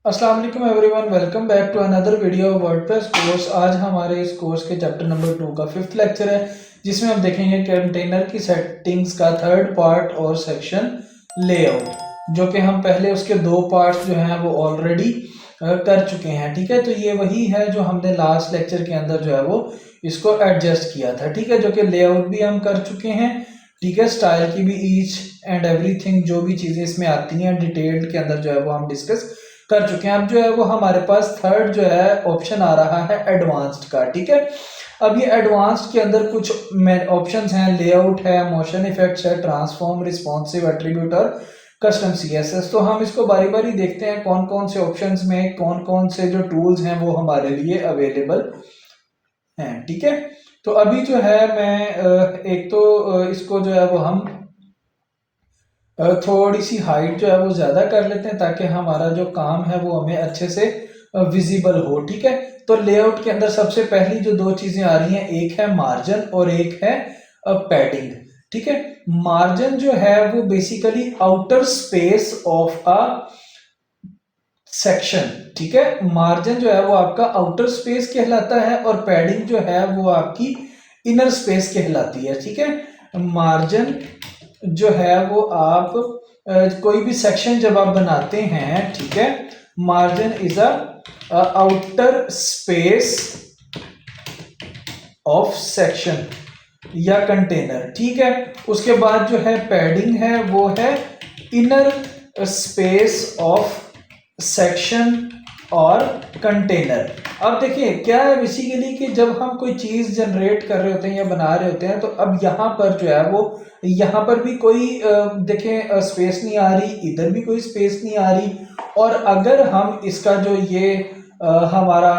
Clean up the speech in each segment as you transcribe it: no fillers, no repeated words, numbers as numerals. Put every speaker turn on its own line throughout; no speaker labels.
अस्सलाम वालेकुम everyone, welcome back to another video WordPress course. आज हमारे इस कोर्स के चैप्टर नंबर 2 का 5th लेक्चर है, जिसमें हम देखेंगे कंटेनर की सेटिंग्स का थर्ड पार्ट और सेक्शन लेआउट, जो कि हम पहले उसके दो पार्ट्स जो हैं वो ऑलरेडी कर चुके हैं। ठीक है, तो ये वही है जो हमने लास्ट लेक्चर के अंदर जो है वो इसको एडजस्ट किया था। ठीक है, जो कि लेआउट भी हम कर चुके हैं। ठीक है, स्टाइल की भी ईच एंड एवरीथिंग जो भी चीज़ें इसमें आती हैं डिटेल्ड के अंदर जो है वो हम डिस्कस कर चुके हैं। अब जो है वो हमारे पास थर्ड जो है ऑप्शन आ रहा है एडवांस्ड का। ठीक है, अब ये एडवांस्ड के अंदर कुछ ऑप्शंस हैं, लेआउट है, मोशन इफेक्ट्स है, ट्रांसफॉर्म, रिस्पॉन्सिव एट्रीब्यूट और कस्टम सीएसएस। तो हम इसको बारी बारी देखते हैं कौन कौन से ऑप्शंस में कौन कौन से जो टूल्स हैं वो हमारे लिए अवेलेबल हैं। ठीक है, तो अभी जो है मैं एक तो इसको जो है वो हम थोड़ी सी हाइट जो है वो ज़्यादा कर लेते हैं, ताकि हमारा जो काम है वो हमें अच्छे से विजिबल हो। ठीक है, तो लेआउट के अंदर सबसे पहली जो दो चीज़ें आ रही हैं, एक है मार्जिन और एक है पैडिंग। ठीक है, मार्जिन जो है वो basically outer space of a section. ठीक है, मार्जिन जो है वो आपका आउटर स्पेस कहलाता है और पैडिंग जो है वो आपकी इनर स्पेस कहलाती है। ठीक है, मार्जिन जो है वो आप कोई भी सेक्शन जब आप बनाते हैं, ठीक है, margin is a outer space of section या कंटेनर। ठीक है, उसके बाद जो है पैडिंग है वो है इनर स्पेस ऑफ सेक्शन और कंटेनर। अब देखिए क्या है बेसिकली कि जब हम कोई चीज जनरेट कर रहे होते हैं या बना रहे होते हैं, तो अब यहाँ पर जो है वो यहाँ पर भी कोई देखें स्पेस नहीं आ रही, इधर भी कोई स्पेस नहीं आ रही। और अगर हम इसका जो ये हमारा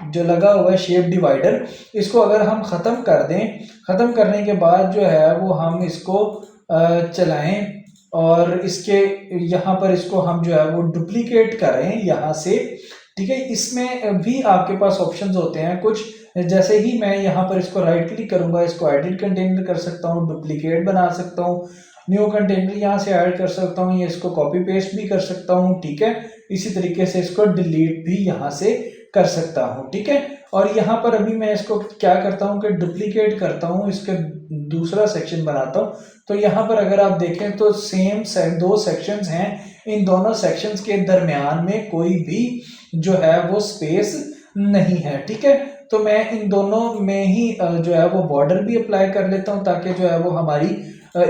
जो लगा हुआ है शेप डिवाइडर, इसको अगर हम ख़त्म कर दें, ख़त्म करने के बाद जो है वो हम इसको चलाएं और इसके यहाँ पर इसको हम जो है वो डुप्लीकेट करें यहाँ से। ठीक है, इसमें भी आपके पास ऑप्शंस होते हैं कुछ, जैसे ही मैं यहाँ पर इसको राइट क्लिक करूंगा, इसको एडिट कंटेनर कर सकता हूँ, डुप्लीकेट बना सकता हूँ, न्यू कंटेनर यहाँ से ऐड कर सकता हूँ, ये इसको कॉपी पेस्ट भी कर सकता हूँ। ठीक है, इसी तरीके से इसको डिलीट भी यहाँ से कर सकता हूँ। ठीक है, और यहाँ पर अभी मैं इसको क्या करता हूँ कि डुप्लीकेट करता हूँ, इसका दूसरा सेक्शन बनाता हूँ। तो यहाँ पर अगर आप देखें तो सेम दो सेक्शंस हैं, इन दोनों सेक्शंस के दरमियान में कोई भी जो है वो स्पेस नहीं है। ठीक है, तो मैं इन दोनों में ही जो है वो बॉर्डर भी अप्लाई कर लेता हूँ, ताकि जो है वो हमारी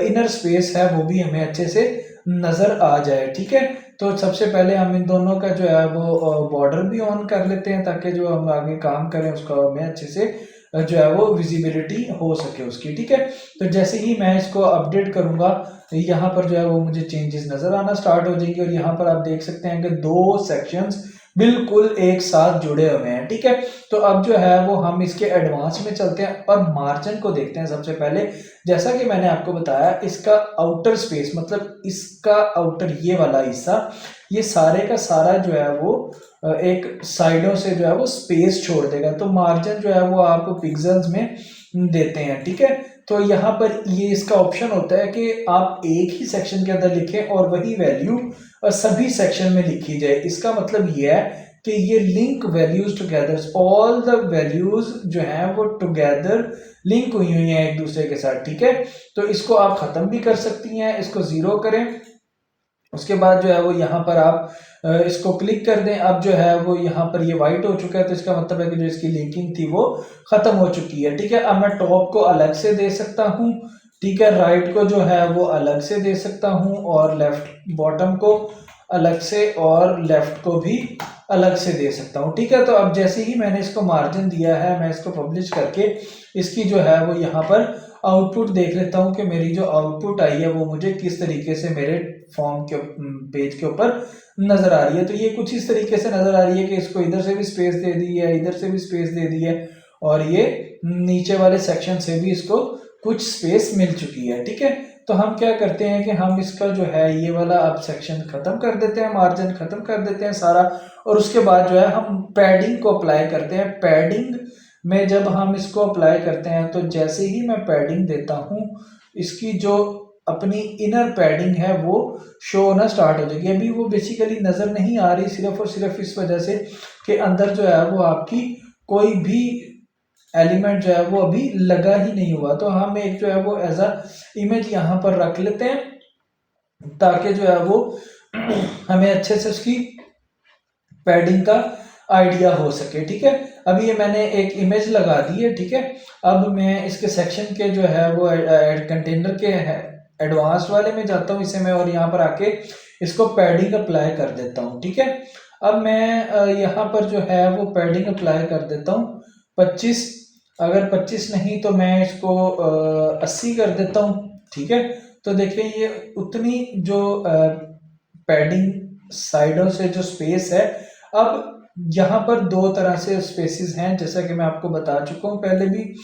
इनर स्पेस है वो भी हमें अच्छे से नजर आ जाए। ठीक है, तो सबसे पहले हम इन दोनों का जो है वो बॉर्डर भी ऑन कर लेते हैं, ताकि जो हम आगे काम करें उसका हमें अच्छे से जो है वो विजिबिलिटी हो सके उसकी। ठीक है, तो जैसे ही मैं इसको अपडेट करूंगा, यहाँ पर जो है वो मुझे चेंजेस नजर आना स्टार्ट हो जाएंगे। और यहाँ पर आप देख सकते हैं कि दो सेक्शंस बिल्कुल एक साथ जुड़े हुए हैं। ठीक है, तो अब जो है वो हम इसके एडवांस में चलते हैं और मार्जिन को देखते हैं सबसे पहले। जैसा कि मैंने आपको बताया, इसका आउटर स्पेस मतलब इसका आउटर ये वाला हिस्सा, ये सारे का सारा जो है वो एक साइडों से जो है वो स्पेस छोड़ देगा। तो मार्जिन जो है वो आप पिक्सेल्स में देते हैं। ठीक है, तो यहाँ पर ये इसका ऑप्शन होता है कि आप एक ही सेक्शन के अंदर लिखें और वही वैल्यू सभी सेक्शन में लिखी जाए। इसका मतलब ये है कि ये link values together, all the values जो हैं वो टुगेदर लिंक हुई हुई हैं एक दूसरे के साथ। ठीक है, तो इसको आप खत्म भी कर सकती हैं, इसको जीरो करें, उसके बाद जो है वो यहाँ पर आप इसको क्लिक कर दें। अब जो है वो यहाँ पर ये वाइट हो चुका है, तो इसका मतलब है कि जो इसकी लिंकिंग थी वो खत्म हो चुकी है। ठीक है, अब मैं टॉप को अलग से दे सकता हूँ, ठीक है, राइट को जो है वो अलग से दे सकता हूँ, और लेफ्ट बॉटम को अलग से और लेफ्ट को भी अलग से दे सकता हूँ। ठीक है, तो अब जैसे ही मैंने इसको मार्जिन दिया है, मैं इसको पब्लिश करके इसकी जो है वो यहाँ पर आउटपुट देख लेता हूँ कि मेरी जो आउटपुट आई है वो मुझे किस तरीके से मेरे फॉर्म के पेज के ऊपर नजर आ रही है। तो ये कुछ इस तरीके से नजर आ रही है कि इसको इधर से भी स्पेस दे दी है, इधर से भी स्पेस दे दी है, और ये नीचे वाले सेक्शन से भी इसको कुछ स्पेस मिल चुकी है। ठीक है, तो हम क्या करते हैं कि हम इसका जो है ये वाला अब सेक्शन खत्म कर देते हैं, मार्जिन खत्म कर देते हैं सारा, और उसके बाद जो है हम पैडिंग को अप्लाई करते हैं। पैडिंग में जब हम इसको अप्लाई करते हैं, तो जैसे ही मैं पैडिंग देता हूँ, इसकी जो अपनी इनर पैडिंग है वो शो होना स्टार्ट हो जाएगी। अभी वो बेसिकली नज़र नहीं आ रही सिर्फ और सिर्फ इस वजह से कि अंदर जो है वो आपकी कोई भी एलिमेंट जो है वो अभी लगा ही नहीं हुआ। तो हम एक जो है वो एज अ इमेज यहाँ पर रख लेते हैं ताकि जो है वो हमें अच्छे से उसकी पैडिंग का आइडिया हो सके। ठीक है, अभी ये मैंने एक इमेज लगा दी है। ठीक है, अब मैं इसके सेक्शन के जो है वो कंटेनर के एडवांस वाले में जाता हूँ इसे मैं, और यहाँ पर आके इसको पैडिंग अप्लाई कर देता हूँ। ठीक है, अब मैं यहाँ पर जो है वो पैडिंग अप्लाई कर देता हूँ 25, अगर 25 नहीं तो मैं इसको 80 कर देता हूँ। ठीक है, तो देखिए ये उतनी जो पैडिंग साइडों से जो स्पेस है, अब यहाँ पर दो तरह से स्पेसेस हैं जैसा कि मैं आपको बता चुका हूँ पहले भी।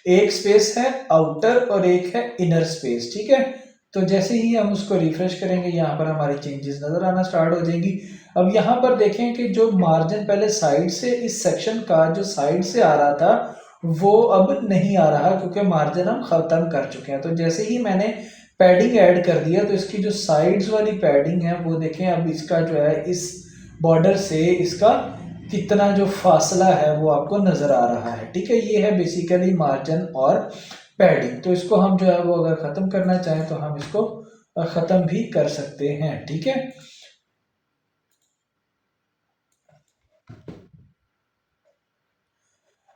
एक स्पेस है आउटर और एक है इनर स्पेस। ठीक है, तो जैसे ही हम उसको रिफ्रेश करेंगे यहाँ पर हमारी चेंजेस नजर आना स्टार्ट हो जाएंगी। अब यहाँ पर देखें कि जो मार्जिन पहले साइड से इस सेक्शन का जो साइड से आ रहा था वो अब नहीं आ रहा क्योंकि मार्जिन हम खत्म कर चुके हैं। तो जैसे ही मैंने पैडिंग ऐड कर दिया तो इसकी जो साइड्स वाली पैडिंग है वो देखें, अब इसका जो है इस बॉर्डर से इसका कितना जो फासला है वो आपको नजर आ रहा है। ठीक है, ये है बेसिकली मार्जिन और पैडिंग। तो इसको हम जो है वो अगर खत्म करना चाहें तो हम इसको खत्म भी कर सकते हैं। ठीक है,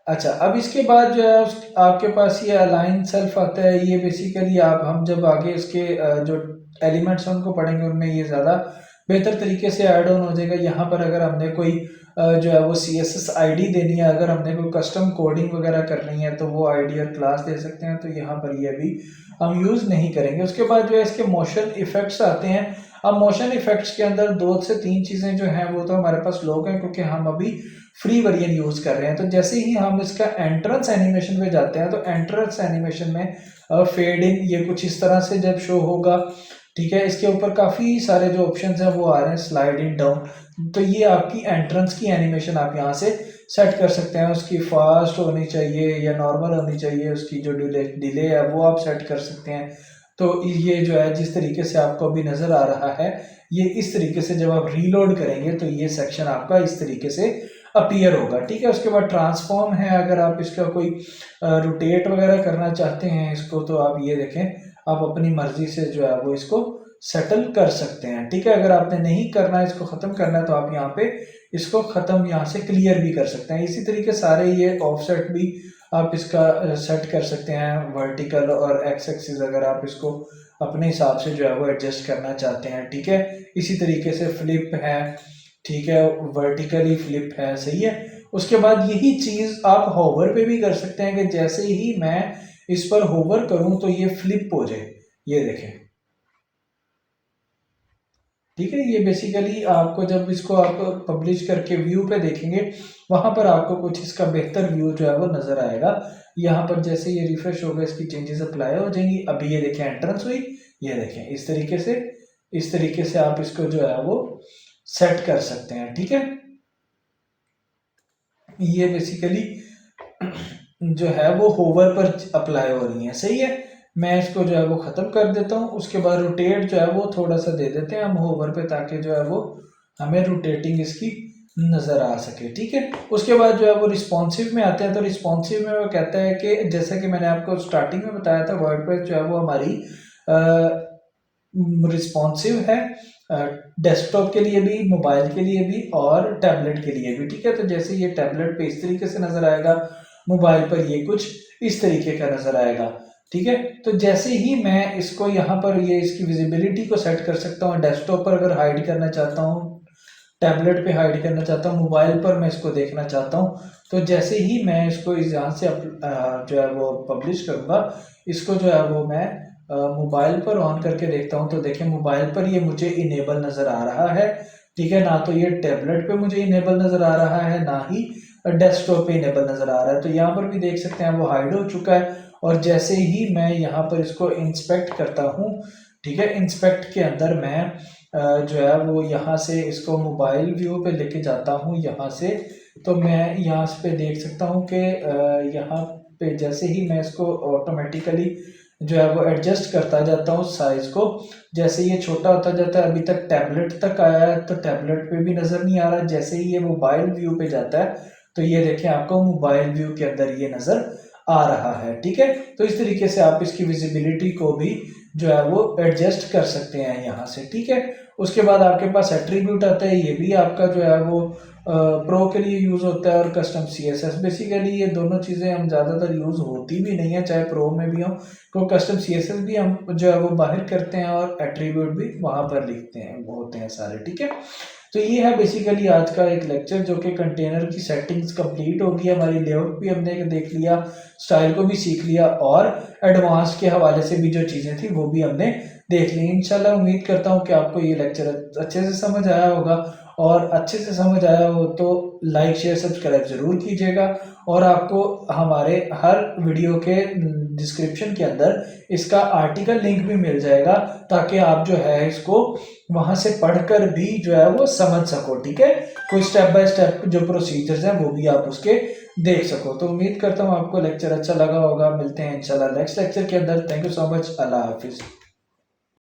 अच्छा, अब इसके बाद जो है आपके पास ये अलाइन सेल्फ आता है। ये बेसिकली आप हम जब आगे इसके जो एलिमेंट्स हैं उनको पढ़ेंगे उनमें ये ज़्यादा बेहतर तरीके से ऐड ऑन हो जाएगा। यहाँ पर अगर हमने कोई जो है वो CSS ID देनी है, अगर हमने कोई कस्टम कोडिंग वगैरह करनी है तो वो ID और क्लास दे सकते हैं। तो यहाँ पर ये अभी हम यूज़ नहीं करेंगे। उसके बाद जो है इसके मोशन इफेक्ट्स आते हैं। अब मोशन इफेक्ट्स के अंदर 2 से 3 चीज़ें जो हैं वो तो हमारे पास लोग हैं क्योंकि हम अभी फ्री वर्जन यूज कर रहे हैं। तो जैसे ही हम इसका एंट्रेंस एनिमेशन पे जाते हैं तो एंट्रेंस एनिमेशन में फेड इन ये कुछ इस तरह से जब शो होगा। ठीक है, इसके ऊपर काफी सारे जो ऑप्शंस हैं वो आ रहे हैं, स्लाइड इन डाउन। तो ये आपकी एंट्रेंस की एनिमेशन आप यहाँ से सेट कर सकते हैं। उसकी फास्ट होनी चाहिए या नॉर्मल होनी चाहिए, उसकी जो डिले है वो आप सेट कर सकते हैं। तो ये जो है जिस तरीके से आपको अभी नजर आ रहा है, ये इस तरीके से जब आप रीलोड करेंगे तो ये सेक्शन आपका इस तरीके से अपीयर होगा। ठीक है, उसके बाद ट्रांसफॉर्म है, अगर आप इसका कोई रोटेट वगैरह करना चाहते हैं इसको तो आप ये देखें, आप अपनी मर्जी से जो है वो इसको सेटल कर सकते हैं। ठीक है, अगर आपने नहीं करना है, इसको खत्म करना है तो आप यहाँ पे इसको खत्म यहाँ से क्लियर भी कर सकते हैं। इसी तरीके सारे ये ऑफसेट भी आप इसका सेट कर सकते हैं, वर्टिकल और एक्स एक्सिस अगर आप इसको अपने हिसाब से जो है वो एडजस्ट करना चाहते हैं। ठीक है, इसी तरीके से फ्लिप है। ठीक है, वर्टिकली फ्लिप है। सही है, उसके बाद यही चीज आप होवर पे भी कर सकते हैं कि जैसे ही मैं इस पर होवर करूं तो ये फ्लिप हो जाए। ये देखें, ठीक है, ये बेसिकली आपको जब इसको आप पब्लिश करके व्यू पे देखेंगे वहां पर आपको कुछ इसका बेहतर व्यू जो है वो नजर आएगा। यहाँ पर जैसे ये रिफ्रेश होगा इसकी चेंजेस अप्लाई हो जाएंगी। अभी ये देखें एंट्रेंस हुई, ये देखें इस तरीके से आप इसको जो है वो सेट कर सकते हैं। ठीक है, ये बेसिकली जो है वो होवर पर अप्लाई हो रही है। सही है, मैं इसको जो है वो खत्म कर देता हूँ। उसके बाद रोटेट जो है वो थोड़ा सा दे देते हैं हम होवर पे ताकि जो है वो हमें रोटेटिंग इसकी नजर आ सके। ठीक है, उसके बाद जो है वो रिस्पॉन्सिव में आते हैं। तो रिस्पॉन्सिव में वो कहता है कि जैसा कि मैंने आपको स्टार्टिंग में बताया था, वर्डप्रेस जो है वो हमारी रिस्पॉन्सिव है डेस्कटॉप के लिए भी, मोबाइल के लिए भी और टैबलेट के लिए भी। ठीक है, तो जैसे ये टैबलेट पे इस तरीके से नजर आएगा, मोबाइल पर ये कुछ इस तरीके का नजर आएगा। ठीक है, तो जैसे ही मैं इसको यहाँ पर ये इसकी विजिबिलिटी को सेट कर सकता हूँ, डेस्कटॉप पर अगर हाइड करना चाहता हूँ, टैबलेट पे हाइड करना चाहता हूँ, मोबाइल पर मैं इसको देखना चाहता हूँ, तो जैसे ही मैं इसको इस यहाँ से जो है वो पब्लिश करूँगा, इसको जो है वो मैं मोबाइल पर ऑन करके देखता हूँ तो देखें मोबाइल पर ये मुझे इनेबल नज़र आ रहा है। ठीक है, ना तो ये टैबलेट पे मुझे इनेबल नज़र आ रहा है ना ही डेस्कटॉप पे इनेबल नज़र आ रहा है। तो यहाँ पर भी देख सकते हैं वो हाइड हो चुका है। और जैसे ही मैं यहाँ पर इसको इंस्पेक्ट करता हूँ, ठीक है, इंस्पेक्ट के अंदर मैं जो है वो यहाँ से इसको मोबाइल व्यू पे लेके जाता हूँ यहाँ से, तो मैं यहाँ पे देख सकता हूँ कि यहाँ पे जैसे ही मैं इसको ऑटोमेटिकली जो है वो एडजस्ट करता जाता हूँ साइज को। जैसे ये छोटा होता जाता है, अभी तक टैबलेट तक आया है तो टैबलेट पे भी नज़र नहीं आ रहा। जैसे ही ये मोबाइल व्यू पे जाता है तो ये देखें आपको मोबाइल व्यू के अंदर ये नज़र आ रहा है। ठीक है, तो इस तरीके से आप इसकी विजिबिलिटी को भी जो है वो एडजस्ट कर सकते हैं यहाँ से। ठीक है, उसके बाद आपके पास एट्रीब्यूट आता है, ये भी आपका जो है वो प्रो के लिए यूज़ होता है और कस्टम CSS। बेसिकली ये दोनों चीज़ें हम ज़्यादातर यूज़ होती भी नहीं है, चाहे प्रो में भी हो, तो कस्टम CSS भी हम जो है वो बाहर करते हैं और एट्रीब्यूट भी वहाँ पर लिखते हैं, वो होते हैं सारे। ठीक है, तो ये है बेसिकली आज का एक लेक्चर जो कि कंटेनर की सेटिंग्स कंप्लीट होगी हमारी। लेआउट भी हमने देख लिया, स्टाइल को भी सीख लिया और एडवांस के हवाले से भी जो चीज़ें थी वो भी हमने देख ली। इंशाल्लाह उम्मीद करता हूँ कि आपको ये लेक्चर अच्छे से समझ आया होगा, और अच्छे से समझ आया हो तो लाइक शेयर सब्सक्राइब ज़रूर कीजिएगा। और आपको हमारे हर वीडियो के डिस्क्रिप्शन के अंदर इसका आर्टिकल लिंक भी मिल जाएगा, ताकि आप जो है इसको वहाँ से पढ़कर भी जो है वो समझ सको। ठीक है, कोई स्टेप बाय स्टेप जो प्रोसीजर्स हैं वो भी आप उसके देख सको। तो उम्मीद करता हूँ आपको लेक्चर अच्छा लगा होगा। मिलते हैं इंशाल्लाह नेक्स्ट लेक्चर के अंदर। Thank you so much. अल्लाह हाफिज़।